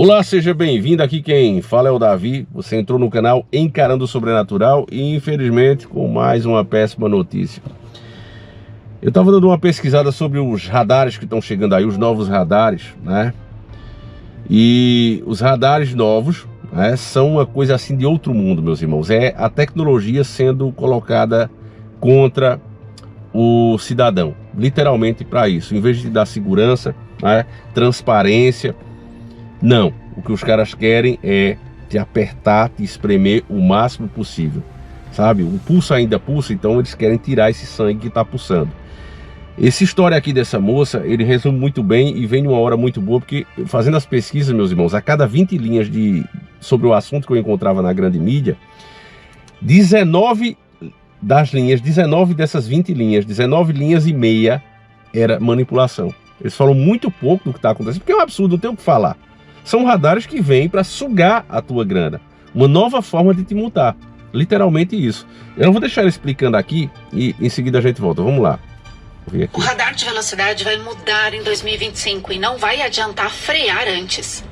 Olá, seja bem-vindo. Aqui quem fala é o Davi. Você entrou no canal Encarando o Sobrenatural e infelizmente com mais uma péssima notícia. Eu estava dando uma pesquisada sobre os radares que estão chegando aí, os novos radares, né? E os radares novos, né, são uma coisa assim de outro mundo, meus irmãos. É a tecnologia sendo colocada contra o cidadão, literalmente para isso. Em vez de dar segurança, né, transparência, não. O que os caras querem é te apertar, te espremer o máximo possível, sabe? O pulso ainda pulsa, então eles querem tirar esse sangue que está pulsando. Essa história aqui dessa moça, ele resume muito bem e vem de uma hora muito boa, porque fazendo as pesquisas, meus irmãos, a cada 20 linhas sobre o assunto que eu encontrava na grande mídia, 19 dessas 20 linhas, 19 linhas e meia era manipulação. Eles falam muito pouco do que está acontecendo, porque é um absurdo, não tem o que falar. São radares que vêm para sugar a tua grana. Uma nova forma de te multar. Literalmente isso. Eu não vou deixar ele explicando aqui e em seguida a gente volta. Vamos lá. O radar de velocidade vai mudar em 2025 e não vai adiantar frear antes.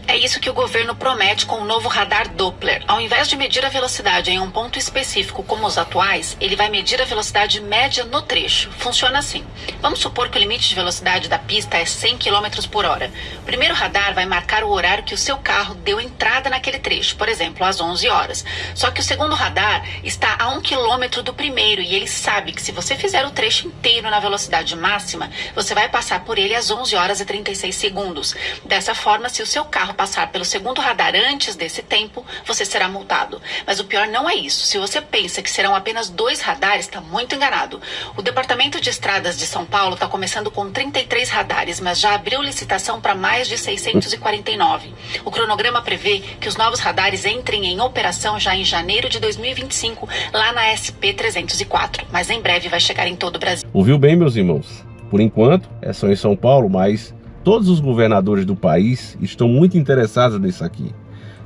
É isso que o governo promete com o novo radar Doppler. Ao invés de medir a velocidade em um ponto específico como os atuais, ele vai medir a velocidade média no trecho. Funciona assim. Vamos supor que o limite de velocidade da pista é 100 km por hora. O primeiro radar vai marcar o horário que o seu carro deu entrada naquele trecho, por exemplo, às 11 horas. Só que o segundo radar está a 1 km do primeiro e ele sabe que se você fizer o trecho inteiro na velocidade máxima, você vai passar por ele às 11 horas e 36 segundos. Dessa forma, se o seu carro passar pelo segundo radar antes desse tempo, você será multado. Mas o pior não é isso. Se você pensa que serão apenas 2 radares, está muito enganado. O Departamento de Estradas de São Paulo está começando com 33 radares, mas já abriu licitação para mais de 649. O cronograma prevê que os novos radares entrem em operação já em janeiro de 2025, lá na SP 304. Mas em breve vai chegar em todo o Brasil. Ouviu bem, meus irmãos? Por enquanto, é só em São Paulo, mas todos os governadores do país estão muito interessados nisso aqui,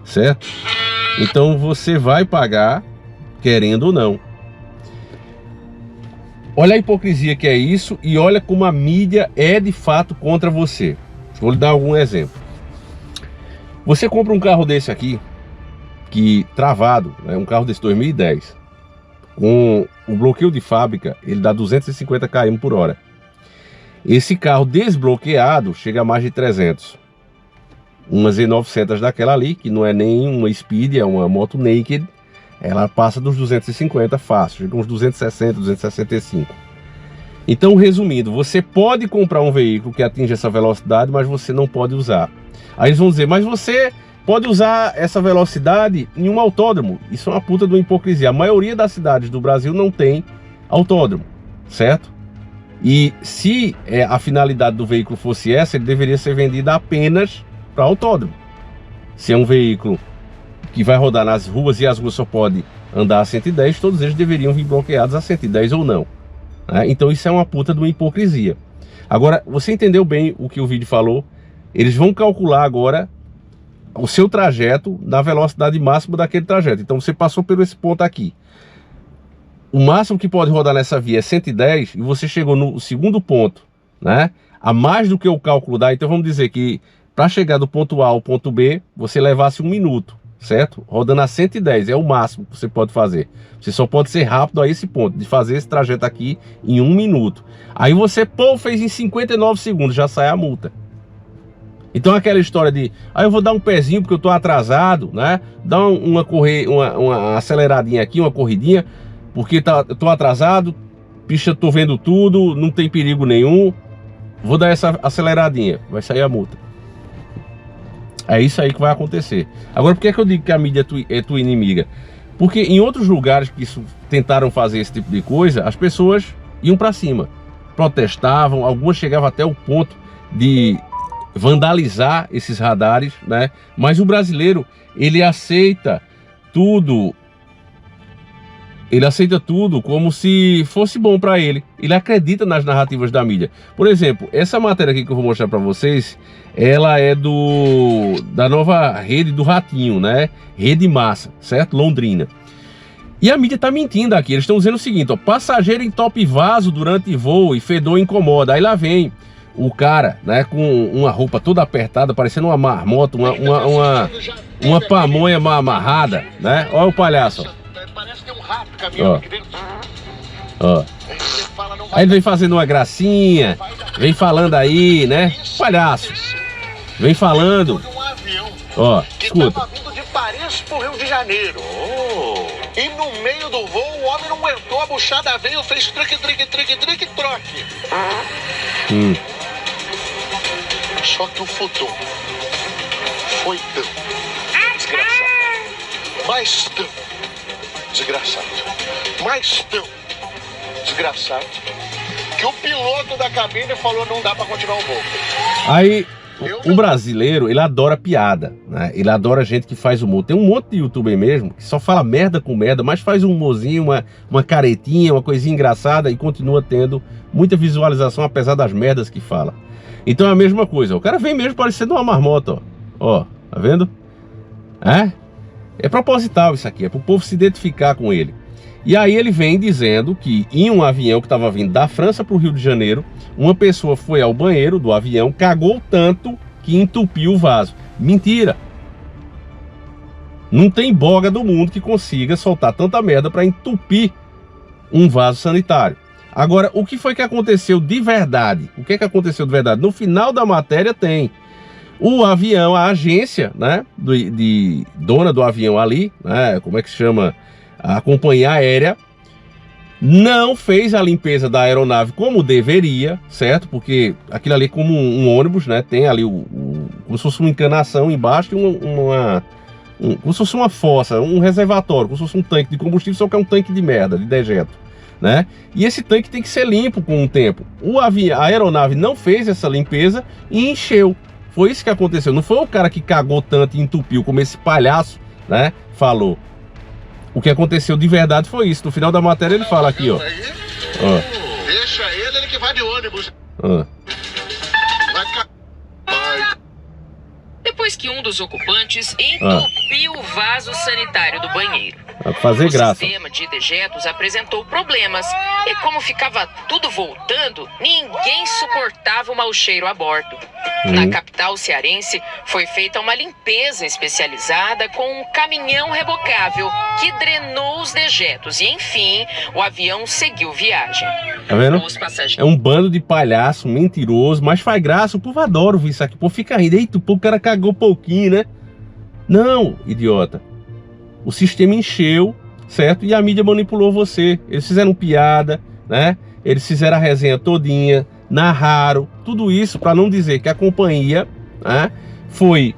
certo? Então você vai pagar, querendo ou não. Olha a hipocrisia que é isso e olha como a mídia é de fato contra você. Vou lhe dar algum exemplo. Você compra um carro desse aqui, que travado, é um carro desse 2010, com o bloqueio de fábrica, ele dá 250 km por hora. Esse carro desbloqueado chega a mais de 300. Uma Z900 daquela ali, que não é nem uma Speed, é uma moto naked, ela passa dos 250 fácil, chega uns 260, 265. Então, resumindo, você pode comprar um veículo que atinge essa velocidade, mas você não pode usar. Aí eles vão dizer, mas você pode usar essa velocidade em um autódromo. Isso é uma puta de uma hipocrisia. A maioria das cidades do Brasil não tem autódromo, certo? E se a finalidade do veículo fosse essa, ele deveria ser vendido apenas para autódromo. Se é um veículo que vai rodar nas ruas e as ruas só pode andar a 110, todos eles deveriam vir bloqueados a 110 ou não. Então isso é uma puta de uma hipocrisia. Agora, você entendeu bem o que o vídeo falou? Eles vão calcular agora o seu trajeto na velocidade máxima daquele trajeto. Então você passou por esse ponto aqui. O máximo que pode rodar nessa via é 110 e você chegou no segundo ponto, né? A mais do que o cálculo dá. Então vamos dizer que para chegar do ponto A ao ponto B, você levasse 1 minuto, certo? Rodando a 110 é o máximo que você pode fazer. Você só pode ser rápido a esse ponto, de fazer esse trajeto aqui em 1 minuto. Aí você, fez em 59 segundos, já sai a multa. Então aquela história de, eu vou dar um pezinho porque eu tô atrasado, né? Dá uma aceleradinha aqui, uma corridinha, porque eu tô atrasado, picha, tô vendo tudo, não tem perigo nenhum, vou dar essa aceleradinha, vai sair a multa. É isso aí que vai acontecer. Agora, por que eu digo que a mídia é tua inimiga? Porque em outros lugares que tentaram fazer esse tipo de coisa, as pessoas iam para cima, protestavam, algumas chegavam até o ponto de vandalizar esses radares, né? Mas o brasileiro, ele aceita tudo. Ele aceita tudo como se fosse bom para ele. Ele acredita nas narrativas da mídia. Por exemplo, essa matéria aqui que eu vou mostrar para vocês, ela é da nova rede do Ratinho, né? Rede Massa, certo? Londrina. E a mídia tá mentindo aqui. Eles estão dizendo o seguinte, ó, passageiro entope vaso durante voo e fedor incomoda. Aí lá vem o cara, né, com uma roupa toda apertada, parecendo uma marmota, uma pamonha mal amarrada, né? Olha o palhaço. Parece que é um rato caminhando aqui dentro. Ó. Aí ele vem fazendo uma gracinha, vem falando aí, né? Palhaço. Vem falando. Ó, escuta. Tava vindo de Paris pro Rio de Janeiro. E no meio do voo, o homem não aguentou, a buchada veio, fez truque, troque. Só que o fudum foi tão desgraçado. Mais tão desgraçado. Mais tão desgraçado. Que o piloto da cabine falou, não dá pra continuar o voo. Aí... O brasileiro, ele adora piada, né? Ele adora gente que faz humor. Tem um monte de youtuber mesmo que só fala merda com merda, mas faz um humorzinho, uma caretinha, uma coisinha engraçada e continua tendo muita visualização apesar das merdas que fala. Então é a mesma coisa. O cara vem mesmo parecendo uma marmota, ó. Ó, tá vendo? É proposital isso aqui, é pro povo se identificar com ele. E aí ele vem dizendo que em um avião que estava vindo da França para o Rio de Janeiro, uma pessoa foi ao banheiro do avião, cagou tanto que entupiu o vaso. Mentira! Não tem boga do mundo que consiga soltar tanta merda para entupir um vaso sanitário. Agora, o que foi que aconteceu de verdade? O que aconteceu de verdade? No final da matéria tem o avião, a agência, né, de dona do avião ali, né, como é que se chama? A companhia aérea não fez a limpeza da aeronave como deveria, certo? Porque aquilo ali é como um ônibus, né? Tem ali como se fosse uma encanação embaixo e como se fosse uma fossa, um reservatório, como se fosse um tanque de combustível, só que é um tanque de merda, de dejeto, né? E esse tanque tem que ser limpo com o tempo. A aeronave não fez essa limpeza e encheu. Foi isso que aconteceu. Não foi o cara que cagou tanto e entupiu, como esse palhaço, né, falou. O que aconteceu de verdade foi isso. No final da matéria ele fala aqui, ó. Deixa ele que vai de ônibus. Depois que um dos ocupantes entupiu o vaso sanitário do banheiro. Fazer graça. O sistema de dejetos apresentou problemas e como ficava tudo voltando, ninguém suportava o mau cheiro a bordo. Na capital cearense foi feita uma limpeza especializada com um caminhão rebocável que drenou os dejetos e, enfim, o avião seguiu viagem. Tá vendo? É um bando de palhaço mentiroso, mas faz graça. O povo adora ouvir isso aqui. O povo fica rindo. Eita, o cara cagou pouquinho, né? Não, idiota. O sistema encheu, certo? E a mídia manipulou você. Eles fizeram piada, né? Eles fizeram a resenha todinha, narraram, tudo isso para não dizer que a companhia, né, foi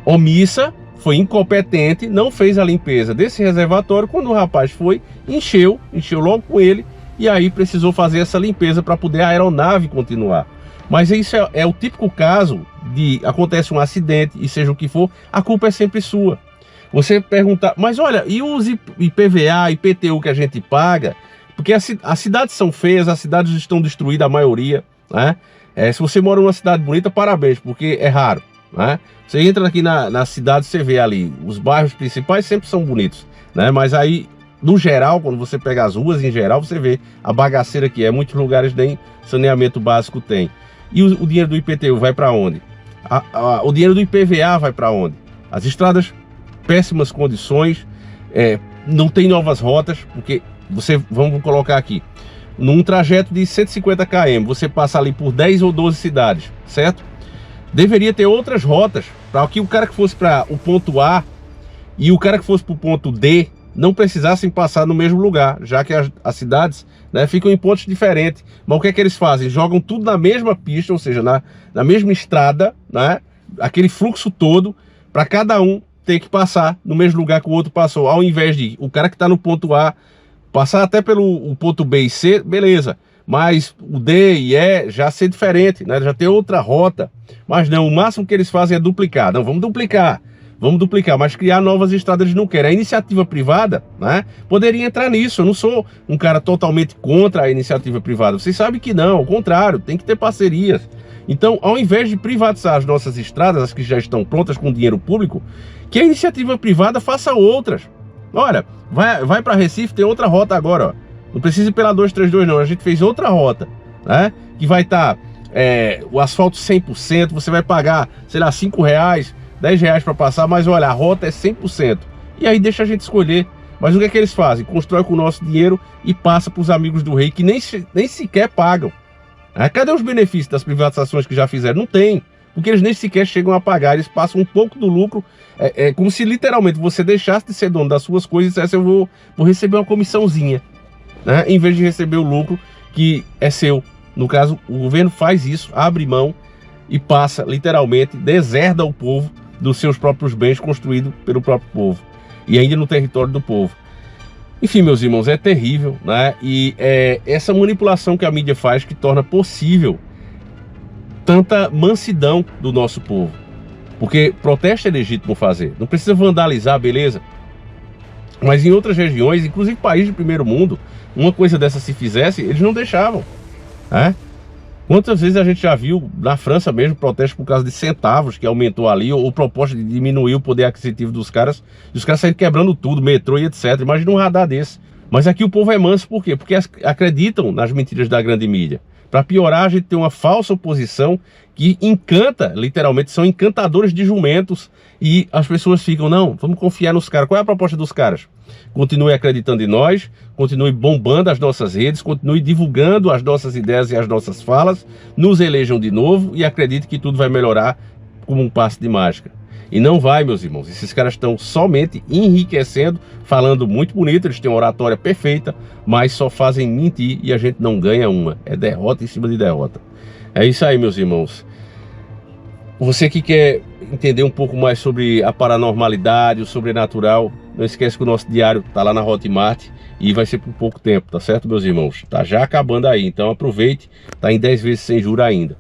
omissa, foi incompetente, não fez a limpeza desse reservatório. Quando o rapaz foi, encheu logo com ele, e aí precisou fazer essa limpeza para poder a aeronave continuar. Mas isso é o típico caso de acontece um acidente e seja o que for, a culpa é sempre sua. Você perguntar, mas olha, e os IPVA, IPTU que a gente paga? Porque as cidades são feias, as cidades estão destruídas, a maioria, né? Se você mora numa cidade bonita, parabéns, porque é raro, né? Você entra aqui na cidade, você vê ali, os bairros principais sempre são bonitos, né? Mas aí, no geral, quando você pega as ruas em geral, você vê a bagaceira que é. Muitos lugares nem saneamento básico tem. E o dinheiro do IPTU vai para onde? O dinheiro do IPVA vai para onde? As estradas, péssimas condições, não tem novas rotas, porque vamos colocar aqui, num trajeto de 150 km, você passa ali por 10 ou 12 cidades, certo? Deveria ter outras rotas, para que o cara que fosse para o ponto A e o cara que fosse para o ponto D não precisassem passar no mesmo lugar, já que as cidades, né, ficam em pontos diferentes. Mas o que é que eles fazem? Jogam tudo na mesma pista, ou seja, na mesma estrada, né? Aquele fluxo todo, para cada um ter que passar no mesmo lugar que o outro passou, ao invés de o cara que está no ponto A passar até pelo ponto B e C, beleza, mas o D e E já ser diferente, né? Já ter outra rota. Mas não, o máximo que eles fazem é duplicar. Não, vamos duplicar, mas criar novas estradas eles não querem. A iniciativa privada, né, poderia entrar nisso. Eu não sou um cara totalmente contra a iniciativa privada, vocês sabem que não, ao contrário, tem que ter parcerias. Então, ao invés de privatizar as nossas estradas, as que já estão prontas com dinheiro público, que a iniciativa privada faça outras. Olha, vai para Recife, tem outra rota agora, ó. Não precisa ir pela 232 não, a gente fez outra rota, né, que vai estar o asfalto 100%, você vai pagar, sei lá, R$5, R$10 para passar, mas olha, a rota é 100%. E aí deixa a gente escolher. Mas o que é que eles fazem? Constrói com o nosso dinheiro e passa para os amigos do rei, que nem sequer pagam. Cadê os benefícios das privatizações que já fizeram? Não tem, porque eles nem sequer chegam a pagar, eles passam um pouco do lucro, como se literalmente você deixasse de ser dono das suas coisas e dissesse, eu vou receber uma comissãozinha, né? Em vez de receber o lucro que é seu. No caso, o governo faz isso, abre mão e passa, literalmente, deserda o povo dos seus próprios bens construídos pelo próprio povo, e ainda no território do povo. Enfim, meus irmãos, é terrível, né? E essa manipulação que a mídia faz que torna possível tanta mansidão do nosso povo. Porque protesto é legítimo fazer, não precisa vandalizar, beleza? Mas em outras regiões, inclusive países de primeiro mundo, uma coisa dessa se fizesse, eles não deixavam, né? Quantas vezes a gente já viu na França mesmo protesto por causa de centavos que aumentou ali, ou proposta de diminuir o poder aquisitivo dos caras, e os caras saíram quebrando tudo, metrô e etc. Imagina um radar desse. Mas aqui o povo é manso, por quê? Porque acreditam nas mentiras da grande mídia. Para piorar, a gente tem uma falsa oposição que encanta, literalmente, são encantadores de jumentos, e as pessoas ficam, não, vamos confiar nos caras. Qual é a proposta dos caras? Continue acreditando em nós, continue bombando as nossas redes, continue divulgando as nossas ideias e as nossas falas, nos elejam de novo e acredite que tudo vai melhorar como um passe de mágica. E não vai, meus irmãos. Esses caras estão somente enriquecendo, falando muito bonito, eles têm uma oratória perfeita, mas só fazem mentir e a gente não ganha uma. É derrota em cima de derrota. É isso aí, meus irmãos. Você que quer entender um pouco mais sobre a paranormalidade, o sobrenatural, não esquece que o nosso diário tá lá na Hotmart e vai ser por pouco tempo, tá certo, meus irmãos? Tá já acabando aí, então aproveite, tá em 10 vezes sem juros ainda.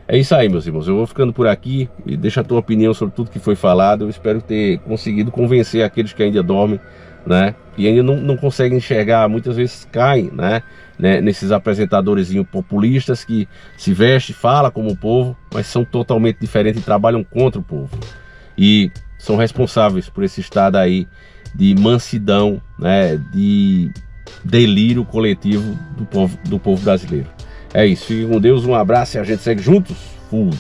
É isso aí, meus irmãos, eu vou ficando por aqui e deixa a tua opinião sobre tudo que foi falado. Eu espero ter conseguido convencer aqueles que ainda dormem, né? E ainda não conseguem enxergar, muitas vezes caem, né? Nesses apresentadores populistas que se vestem, falam como o povo, mas são totalmente diferentes e trabalham contra o povo. E são responsáveis por esse estado aí de mansidão, né? De delírio coletivo do povo brasileiro. É isso, fique com Deus, um abraço e a gente segue juntos. Fui.